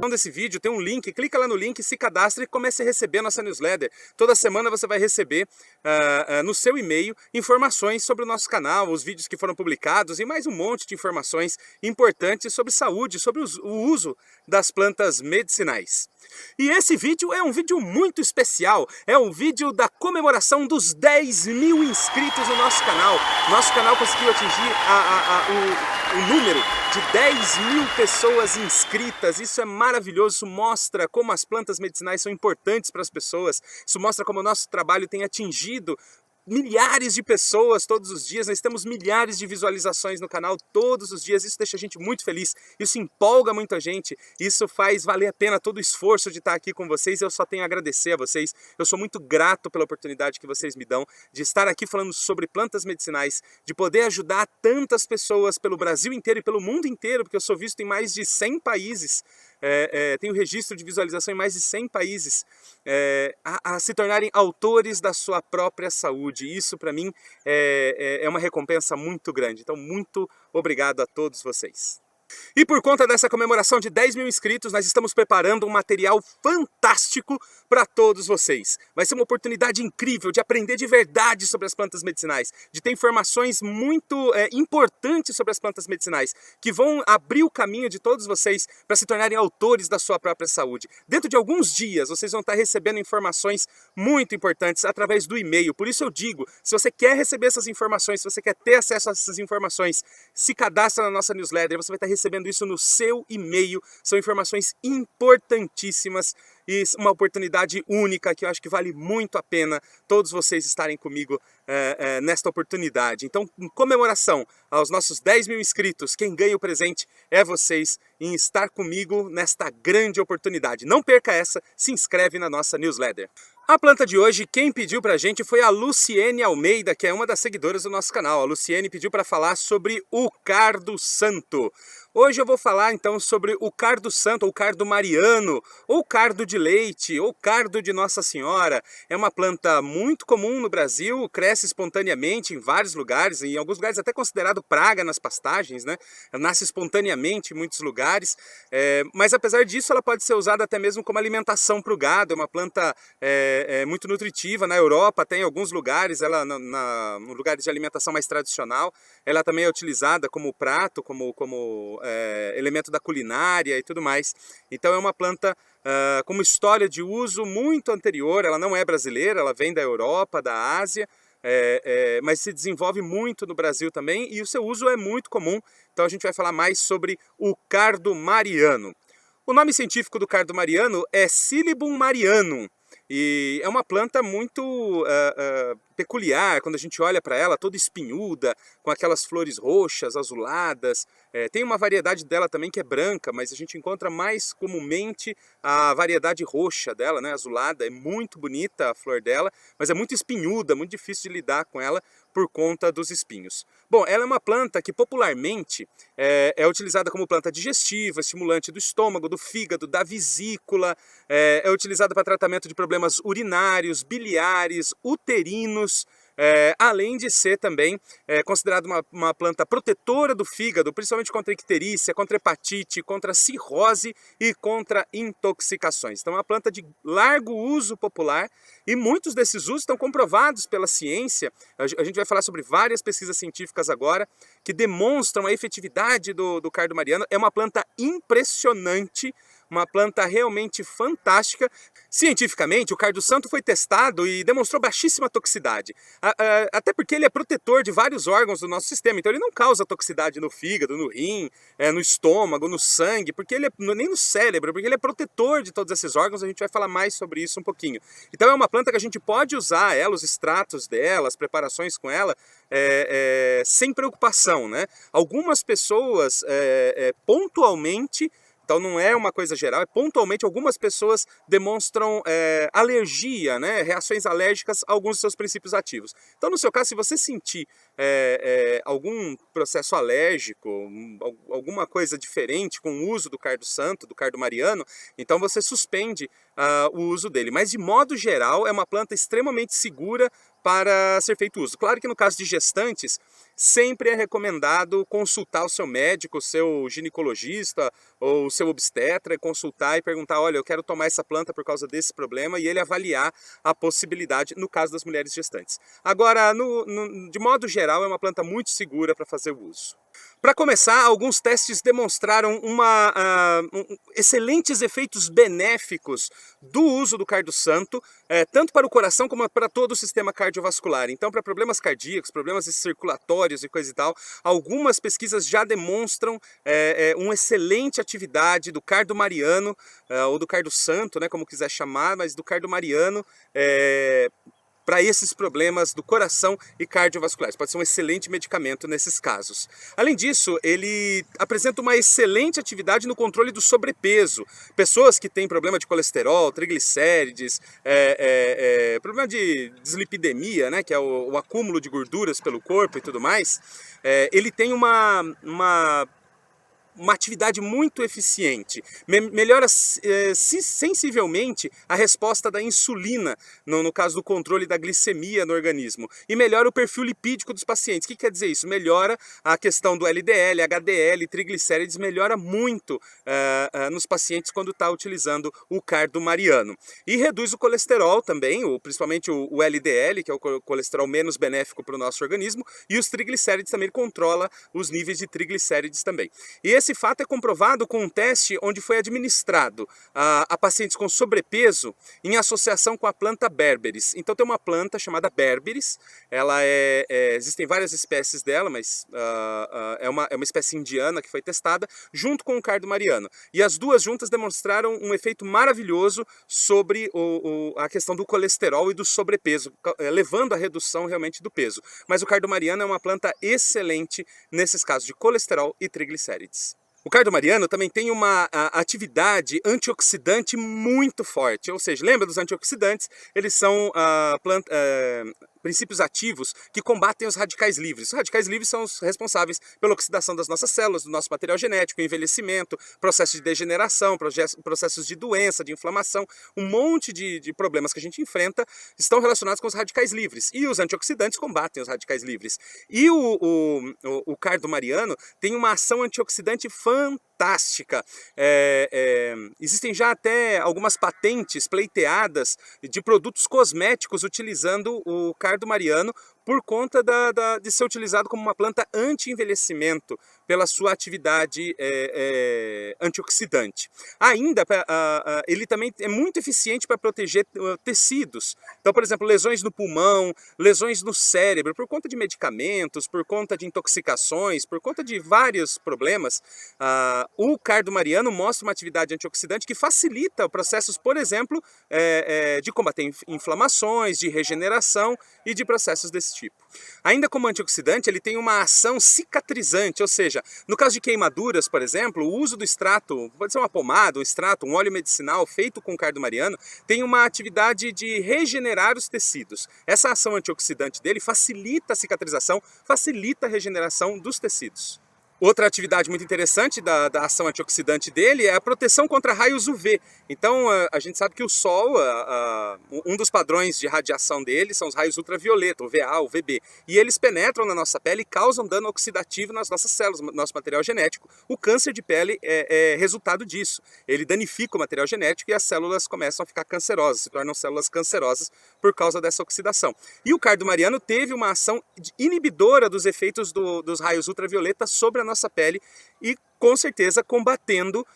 desse vídeo tem um link, clica lá no link, se cadastre e comece a receber a nossa newsletter. Toda semana você vai receber no seu e-mail informações sobre o nosso canal, os vídeos que foram publicados e mais um monte de informações importantes sobre saúde, sobre o uso das plantas medicinais. E esse vídeo é um vídeo muito especial, é um vídeo da comemoração dos 10 mil inscritos no nosso canal. Nosso canal conseguiu atingir o número de 10 mil pessoas inscritas. Isso é maravilhoso, isso mostra como as plantas medicinais são importantes para as pessoas, isso mostra como o nosso trabalho tem atingido milhares de pessoas todos os dias, nós temos milhares de visualizações no canal todos os dias, isso deixa a gente muito feliz, isso empolga muito a gente, isso faz valer a pena todo o esforço de estar aqui com vocês. Eu só tenho a agradecer a vocês, eu sou muito grato pela oportunidade que vocês me dão de estar aqui falando sobre plantas medicinais, de poder ajudar tantas pessoas pelo Brasil inteiro e pelo mundo inteiro, porque eu sou visto em mais de 100 países, tenho registro de visualização em mais de 100 países, a se tornarem autores da sua própria saúde. Isso para mim é uma recompensa muito grande, então muito obrigado a todos vocês. E por conta dessa comemoração de 10 mil inscritos, nós estamos preparando um material fantástico para todos vocês. Vai ser uma oportunidade incrível de aprender de verdade sobre as plantas medicinais, de ter informações muito importantes sobre as plantas medicinais, que vão abrir o caminho de todos vocês para se tornarem autores da sua própria saúde. Dentro de alguns dias, vocês vão estar recebendo informações muito importantes através do e-mail. Por isso eu digo, se você quer receber essas informações, se você quer ter acesso a essas informações, se cadastra na nossa newsletter, você vai estar recebendo isso no seu e-mail. São informações importantíssimas e uma oportunidade única que eu acho que vale muito a pena todos vocês estarem comigo nesta oportunidade. Então, em comemoração aos nossos 10 mil inscritos, quem ganha o presente é vocês em estar comigo nesta grande oportunidade. Não perca essa, se inscreve na nossa newsletter. A planta de hoje, quem pediu pra gente foi a Luciene Almeida, que é uma das seguidoras do nosso canal. A Luciene pediu para falar sobre o cardo santo. Hoje eu vou falar então sobre o cardo santo, ou cardo mariano, ou cardo de leite, ou cardo de Nossa Senhora. É uma planta muito comum no Brasil, cresce espontaneamente em vários lugares, em alguns lugares até considerado praga nas pastagens, né? Nasce espontaneamente em muitos lugares, mas apesar disso ela pode ser usada até mesmo como alimentação para o gado. É uma planta muito nutritiva. Na Europa, até em alguns lugares, ela nos lugares de alimentação mais tradicional, ela também é utilizada como prato, como elemento da culinária e tudo mais. Então é uma planta com uma história de uso muito anterior. Ela não é brasileira, ela vem da Europa, da Ásia, mas se desenvolve muito no Brasil também e o seu uso é muito comum. Então a gente vai falar mais sobre o cardo mariano. O nome científico do cardo mariano é Silybum marianum. E é uma planta muito peculiar. Quando a gente olha para ela, toda espinhuda, com aquelas flores roxas, azuladas. Tem uma variedade dela também que é branca, mas a gente encontra mais comumente a variedade roxa dela, né, azulada. É muito bonita a flor dela, mas é muito espinhuda, muito difícil de lidar com ela por conta dos espinhos. Bom, ela é uma planta que popularmente é utilizada como planta digestiva, estimulante do estômago, do fígado, da vesícula, é utilizada para tratamento de problemas urinários, biliares, uterinos, além de ser também considerada uma planta protetora do fígado, principalmente contra icterícia, contra hepatite, contra cirrose e contra intoxicações. Então é uma planta de largo uso popular e muitos desses usos estão comprovados pela ciência. A gente vai falar sobre várias pesquisas científicas agora que demonstram a efetividade do cardo mariano. É uma planta impressionante, uma planta realmente fantástica. Cientificamente, o cardo santo foi testado e demonstrou baixíssima toxicidade. Até porque ele é protetor de vários órgãos do nosso sistema, então ele não causa toxicidade no fígado, no rim, no estômago, no sangue, porque ele nem no cérebro, porque ele é protetor de todos esses órgãos. A gente vai falar mais sobre isso um pouquinho. Então é uma planta que a gente pode usar ela, os extratos dela, as preparações com ela, sem preocupação, né? Algumas pessoas pontualmente, então não é uma coisa geral, pontualmente algumas pessoas demonstram alergia, né, reações alérgicas a alguns dos seus princípios ativos. Então no seu caso, se você sentir algum processo alérgico, alguma coisa diferente com o uso do cardo santo, do cardo mariano, então você suspende o uso dele. Mas de modo geral é uma planta extremamente segura para ser feito uso. Claro que no caso de gestantes, sempre é recomendado consultar o seu médico, o seu ginecologista ou o seu obstetra, consultar e perguntar, olha, eu quero tomar essa planta por causa desse problema, e ele avaliar a possibilidade no caso das mulheres gestantes. Agora, de modo geral, é uma planta muito segura para fazer o uso. Para começar, alguns testes demonstraram excelentes efeitos benéficos do uso do cardo santo, tanto para o coração como para todo o sistema cardiovascular. Então, para problemas cardíacos, problemas circulatórios e coisa e tal, algumas pesquisas já demonstram uma excelente atividade do cardo mariano, ou do cardo santo, né, como quiser chamar, mas do cardo mariano, para esses problemas do coração e cardiovasculares. Pode ser um excelente medicamento nesses casos. Além disso, ele apresenta uma excelente atividade no controle do sobrepeso. Pessoas que têm problema de colesterol, triglicérides, problema de dislipidemia, né, que é o acúmulo de gorduras pelo corpo e tudo mais, ele tem uma atividade muito eficiente, melhora sensivelmente a resposta da insulina, no caso do controle da glicemia no organismo, e melhora o perfil lipídico dos pacientes. O que quer dizer isso? Melhora a questão do LDL, HDL, triglicérides, melhora muito nos pacientes quando está utilizando o cardo mariano. E reduz o colesterol também, principalmente o LDL, que é o colesterol menos benéfico para o nosso organismo, e os triglicérides também, ele controla os níveis de triglicérides também. E esse fato é comprovado com um teste onde foi administrado a pacientes com sobrepeso em associação com a planta berberis. Então tem uma planta chamada berberis, ela existem várias espécies dela, mas é uma espécie indiana que foi testada junto com o cardo mariano. E as duas juntas demonstraram um efeito maravilhoso sobre a questão do colesterol e do sobrepeso, levando à redução realmente do peso. Mas o cardo mariano é uma planta excelente nesses casos de colesterol e triglicérides. O cardo mariano também tem uma atividade antioxidante muito forte, ou seja, lembra dos antioxidantes? Eles são princípios ativos que combatem os radicais livres. Os radicais livres são os responsáveis pela oxidação das nossas células, do nosso material genético, envelhecimento, processos de degeneração, processos de doença, de inflamação. Um monte de problemas que a gente enfrenta estão relacionados com os radicais livres. E os antioxidantes combatem os radicais livres. E o cardo mariano tem uma ação antioxidante fantástica. Existem já até algumas patentes pleiteadas de produtos cosméticos utilizando o cardo mariano por conta de ser utilizado como uma planta anti-envelhecimento pela sua atividade antioxidante. Ainda, ele também é muito eficiente para proteger tecidos. Então, por exemplo, lesões no pulmão, lesões no cérebro, por conta de medicamentos, por conta de intoxicações, por conta de vários problemas, o cardo mariano mostra uma atividade antioxidante que facilita processos, por exemplo, de combater inflamações, de regeneração e de processos desse tipo. Ainda como antioxidante, ele tem uma ação cicatrizante, ou seja, no caso de queimaduras, por exemplo, o uso do extrato, pode ser uma pomada, um extrato, um óleo medicinal feito com cardo mariano, tem uma atividade de regenerar os tecidos. Essa ação antioxidante dele facilita a cicatrização, facilita a regeneração dos tecidos. Outra atividade muito interessante da ação antioxidante dele é a proteção contra raios UV. Então, a gente sabe que o Sol, um dos padrões de radiação dele são os raios ultravioleta, o VA, o VB. E eles penetram na nossa pele e causam dano oxidativo nas nossas células, no nosso material genético. O câncer de pele é resultado disso. Ele danifica o material genético e as células começam a ficar cancerosas, se tornam células cancerosas por causa dessa oxidação. E o cardo mariano teve uma ação inibidora dos efeitos dos raios ultravioleta sobre a nossa pele e com certeza combatendo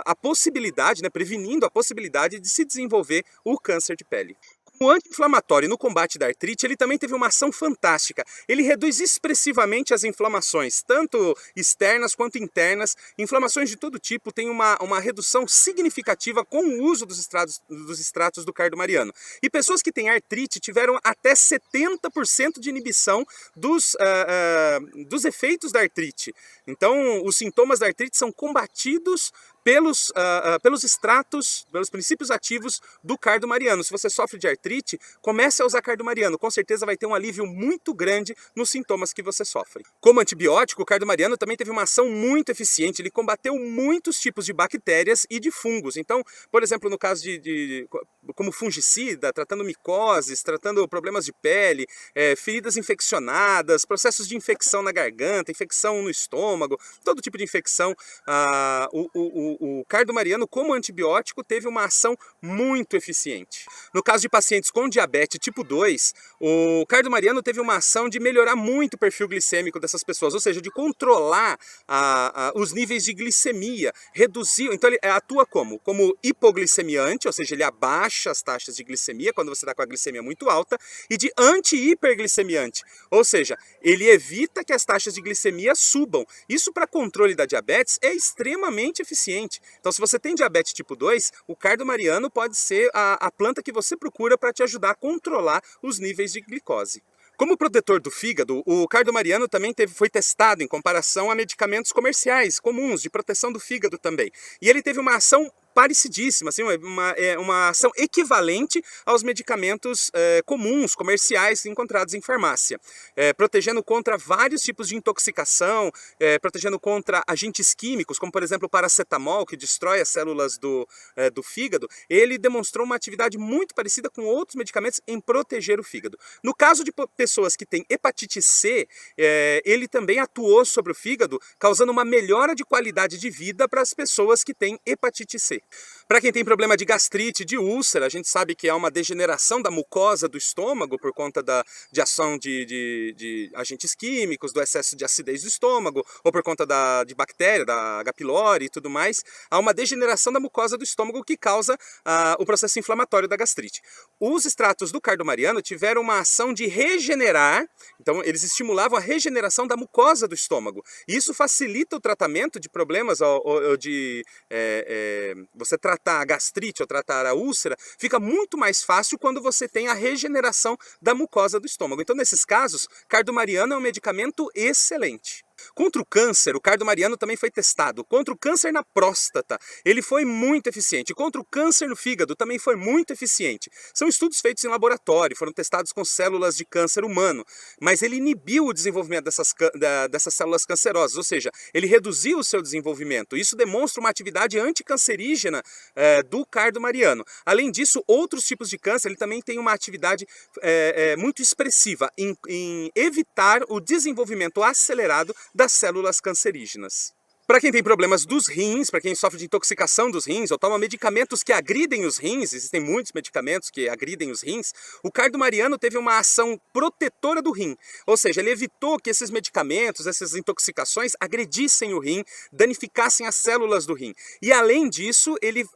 a possibilidade, prevenindo a possibilidade de se desenvolver o câncer de pele. O anti-inflamatório no combate da artrite, ele também teve uma ação fantástica. Ele reduz expressivamente as inflamações, tanto externas quanto internas. Inflamações de todo tipo têm uma redução significativa com o uso dos extratos do cardo mariano. E pessoas que têm artrite tiveram até 70% de inibição dos efeitos da artrite. Então, os sintomas da artrite são combatidos pelos extratos, pelos princípios ativos do cardo-mariano. Se você sofre de artrite, comece a usar cardo-mariano. Com certeza vai ter um alívio muito grande nos sintomas que você sofre. Como antibiótico, o cardo-mariano também teve uma ação muito eficiente. Ele combateu muitos tipos de bactérias e de fungos. Então, por exemplo, no caso como fungicida, tratando micoses, tratando problemas de pele, feridas infeccionadas, processos de infecção na garganta, infecção no estômago, todo tipo de infecção, o cardo-mariano como antibiótico teve uma ação muito eficiente. No caso de pacientes com diabetes tipo 2, o cardo-mariano teve uma ação de melhorar muito o perfil glicêmico dessas pessoas, ou seja, de controlar os níveis de glicemia, reduzir, então ele atua como hipoglicemiante, ou seja, ele abaixa as taxas de glicemia quando você está com a glicemia muito alta, e de anti-hiperglicemiante, ou seja, ele evita que as taxas de glicemia subam. Isso para controle da diabetes é extremamente eficiente. Então, se você tem diabetes tipo 2, o cardo-mariano pode ser a planta que você procura para te ajudar a controlar os níveis de glicose. Como protetor do fígado, o cardo-mariano também foi testado em comparação a medicamentos comerciais comuns de proteção do fígado também. E ele teve uma ação parecidíssima, assim, uma ação equivalente aos medicamentos comuns, comerciais, encontrados em farmácia, protegendo contra vários tipos de intoxicação, protegendo contra agentes químicos, como por exemplo o paracetamol, que destrói as células do fígado. Ele demonstrou uma atividade muito parecida com outros medicamentos em proteger o fígado. No caso de pessoas que têm hepatite C, ele também atuou sobre o fígado, causando uma melhora de qualidade de vida para as pessoas que têm hepatite C. Para quem tem problema de gastrite, de úlcera, a gente sabe que há uma degeneração da mucosa do estômago por conta de ação de agentes químicos, do excesso de acidez do estômago, ou por conta de bactéria, da H. pylori e tudo mais. Há uma degeneração da mucosa do estômago que causa o processo inflamatório da gastrite. Os extratos do cardo-mariano tiveram uma ação de regenerar, então eles estimulavam a regeneração da mucosa do estômago. E isso facilita o tratamento de problemas você tratar a gastrite ou tratar a úlcera, fica muito mais fácil quando você tem a regeneração da mucosa do estômago. Então, nesses casos, cardo-mariano é um medicamento excelente. Contra o câncer, o cardo-mariano também foi testado. Contra o câncer na próstata, ele foi muito eficiente. Contra o câncer no fígado, também foi muito eficiente. São estudos feitos em laboratório, foram testados com células de câncer humano, mas ele inibiu o desenvolvimento dessas células cancerosas, ou seja, ele reduziu o seu desenvolvimento. Isso demonstra uma atividade anticancerígena do cardo-mariano. Além disso, outros tipos de câncer, ele também tem uma atividade muito expressiva em evitar o desenvolvimento acelerado das células cancerígenas. Para quem tem problemas dos rins, para quem sofre de intoxicação dos rins ou toma medicamentos que agridem os rins, existem muitos medicamentos que agridem os rins, o cardo-mariano teve uma ação protetora do rim. Ou seja, ele evitou que esses medicamentos, essas intoxicações agredissem o rim, danificassem as células do rim. E além disso, ele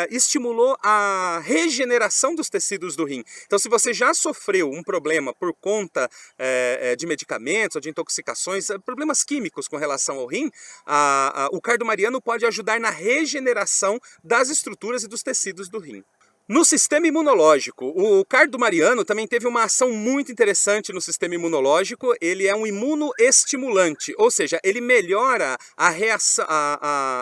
estimulou a regeneração dos tecidos do rim. Então, se você já sofreu um problema por conta de medicamentos ou de intoxicações, problemas químicos com relação ao rim, o cardo-mariano pode ajudar na regeneração das estruturas e dos tecidos do rim. No sistema imunológico, o cardo-mariano também teve uma ação muito interessante no sistema imunológico. Ele é um imunoestimulante, ou seja, ele melhora a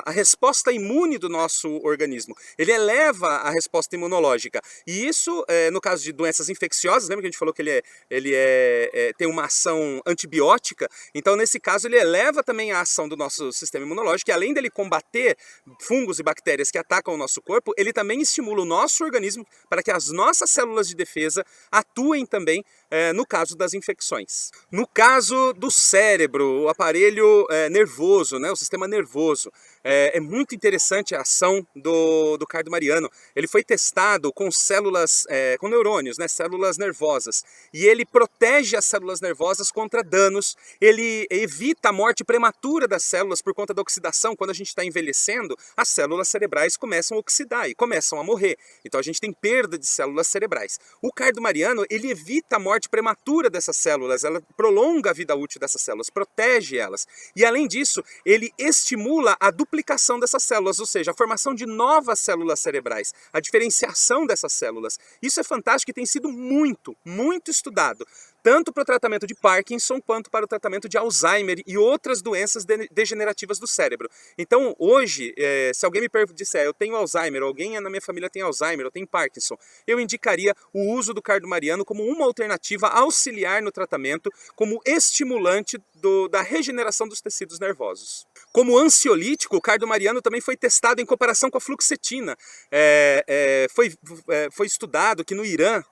resposta imune do nosso organismo. Ele eleva a resposta imunológica. E isso, no caso de doenças infecciosas, lembra que a gente falou que ele tem uma ação antibiótica? Então, nesse caso, ele eleva também a ação do nosso sistema imunológico. E além dele combater fungos e bactérias que atacam o nosso corpo, ele também estimula o nosso organismo para que as nossas células de defesa atuem também no caso das infecções. No caso do cérebro, o aparelho nervoso, né, o sistema nervoso, é muito interessante a ação do cardo-mariano. Ele foi testado com células, com neurônios, né, células nervosas, e ele protege as células nervosas contra danos, ele evita a morte prematura das células por conta da oxidação. Quando a gente está envelhecendo, as células cerebrais começam a oxidar e começam a morrer. Então a gente tem perda de células cerebrais. O cardo-mariano, ele evita a morte prematura dessas células, ela prolonga a vida útil dessas células, protege elas. E além disso, ele estimula a duplicação dessas células, ou seja, a formação de novas células cerebrais, a diferenciação dessas células. Isso é fantástico e tem sido muito, muito estudado. tanto para o tratamento de Parkinson quanto para o tratamento de Alzheimer e outras doenças degenerativas do cérebro. Então hoje, se alguém me disser eu tenho Alzheimer, alguém na minha família tem Alzheimer, eu tenho Parkinson, eu indicaria o uso do cardo mariano como uma alternativa auxiliar no tratamento, como estimulante da regeneração dos tecidos nervosos. Como ansiolítico, o cardo mariano também foi testado em comparação com a fluoxetina. Foi estudado que no Irã,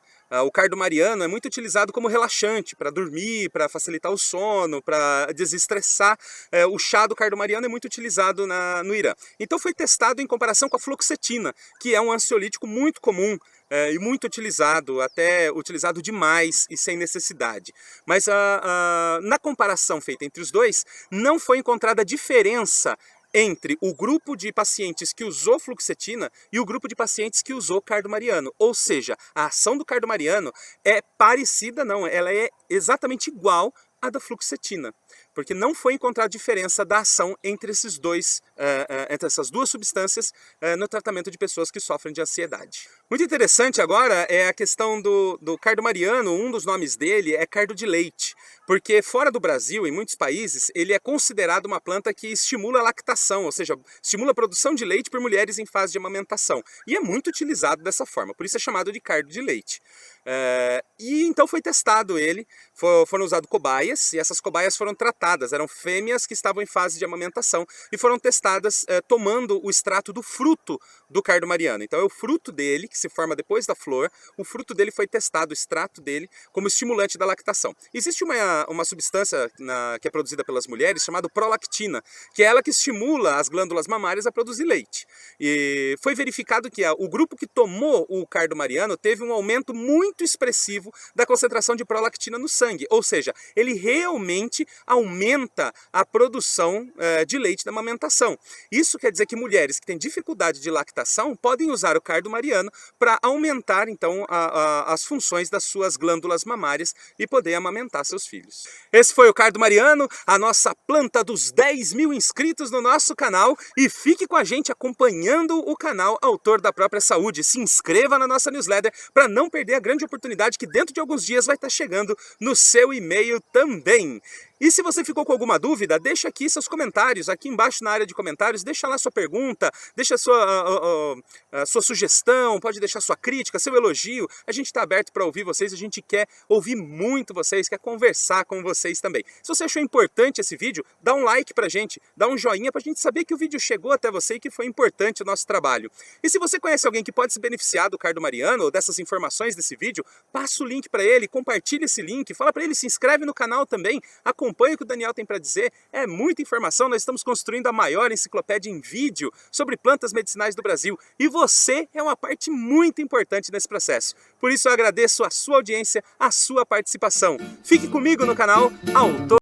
o cardo mariano é muito utilizado como relaxante, para dormir, para facilitar o sono, para desestressar. O chá do cardo mariano é muito utilizado no Irã. Então foi testado em comparação com a fluoxetina, que é um ansiolítico muito comum e muito utilizado, até utilizado demais e sem necessidade. Mas na comparação feita entre os dois, não foi encontrada diferença entre o grupo de pacientes que usou fluoxetina e o grupo de pacientes que usou cardo mariano. Ou seja, a ação do cardo mariano é parecida, não, ela é exatamente igual à da fluoxetina, porque não foi encontrada diferença da ação entre entre essas duas substâncias no tratamento de pessoas que sofrem de ansiedade. Muito interessante agora é a questão do cardo mariano. Um dos nomes dele é cardo de leite, porque fora do Brasil, em muitos países, ele é considerado uma planta que estimula a lactação, ou seja, estimula a produção de leite por mulheres em fase de amamentação, e é muito utilizado dessa forma, por isso é chamado de cardo de leite. E então foi testado ele, foram usados cobaias, e essas cobaias foram tratadas, eram fêmeas que estavam em fase de amamentação, e foram testadas tomando o extrato do fruto do cardo mariano. Então é o fruto dele, que se forma depois da flor, o fruto dele foi testado, o extrato dele, como estimulante da lactação. Existe uma substância que é produzida pelas mulheres, chamada prolactina, que é ela que estimula as glândulas mamárias a produzir leite. E foi verificado que o grupo que tomou o cardo mariano teve um aumento muito expressivo da concentração de prolactina no sangue, ou seja, ele realmente aumenta a produção de leite da amamentação. Isso quer dizer que mulheres que têm dificuldade de lactação podem usar o cardo mariano para aumentar então as funções das suas glândulas mamárias e poder amamentar seus filhos. Esse foi o cardo mariano, a nossa planta dos 10.000 inscritos no nosso canal, e fique com a gente acompanhando o canal Autor da Própria Saúde. Se inscreva na nossa newsletter para não perder a grande oportunidade que dentro de alguns dias vai estar chegando no seu e-mail também. E se você ficou com alguma dúvida, deixa aqui seus comentários, aqui embaixo na área de comentários, deixa lá sua pergunta, deixa a sua sugestão, pode deixar sua crítica, seu elogio. A gente está aberto para ouvir vocês, a gente quer ouvir muito vocês, quer conversar com vocês também. Se você achou importante esse vídeo, dá um like pra gente, dá um joinha pra gente saber que o vídeo chegou até você e que foi importante o nosso trabalho. E se você conhece alguém que pode se beneficiar do cardo mariano ou dessas informações desse vídeo, passa o link para ele, compartilha esse link, fala para ele, se inscreve no canal também, acompanha o que o Daniel tem para dizer, é muita informação. Nós estamos construindo a maior enciclopédia em vídeo sobre plantas medicinais do Brasil, e você é uma parte muito importante nesse processo. Por isso eu agradeço a sua audiência, a sua participação. Fique comigo no canal Autor